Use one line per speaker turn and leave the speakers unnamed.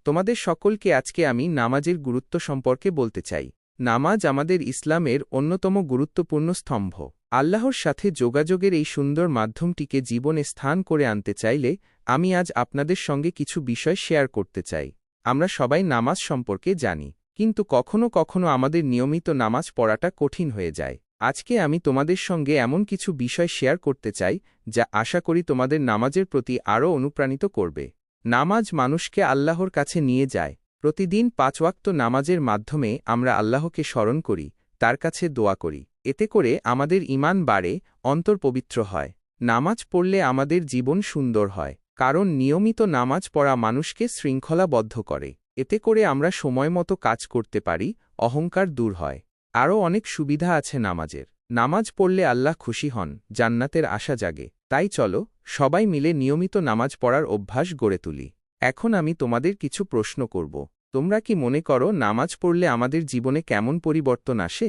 তোমাদের সকলকে আজকে আমি নামাজের গুরুত্ব সম্পর্কে বলতে চাই। নামাজ আমাদের ইসলামের অন্যতম গুরুত্বপূর্ণ স্তম্ভ। আল্লাহর সাথে যোগাযোগের এই সুন্দর মাধ্যমটিকে জীবনে স্থান করে আনতে চাইলে আমি আজ আপনাদের সঙ্গে কিছু বিষয় শেয়ার করতে চাই। আমরা সবাই নামাজ সম্পর্কে জানি, কিন্তু কখনো কখনো আমাদের নিয়মিত নামাজ পড়াটা কঠিন হয়ে যায়। আজকে আমি তোমাদের সঙ্গে এমন কিছু বিষয় শেয়ার করতে চাই যা আশা করি তোমাদের নামাজের প্রতি আরও অনুপ্রাণিত করবে। নামাজ মানুষকে আল্লাহর কাছে নিয়ে যায়। প্রতিদিন ৫ ওয়াক্ত নামাজের মাধ্যমে আমরা আল্লাহকে স্মরণ করি, তার কাছে দোয়া করি। এতে করে আমাদের ঈমান বাড়ে, অন্তর পবিত্র হয়। নামাজ পড়লে আমাদের জীবন সুন্দর হয়, কারণ নিয়মিত নামাজ পড়া মানুষকে শৃঙ্খলাবদ্ধ করে। এতে করে আমরা সময়মতো কাজ করতে পারি, অহংকার দূর হয়। আরও অনেক সুবিধা আছে নামাজের। নামাজ পড়লে আল্লাহ খুশি হন, জান্নাতের আশা জাগে। তাই চলো সবাই মিলে নিয়মিত নামাজ পড়ার অভ্যাস গড়ে তুলি। এখন আমি তোমাদের কিছু প্রশ্ন করব। তোমরা কি মনে করো নামাজ পড়লে আমাদের জীবনে কেমন পরিবর্তন আসে?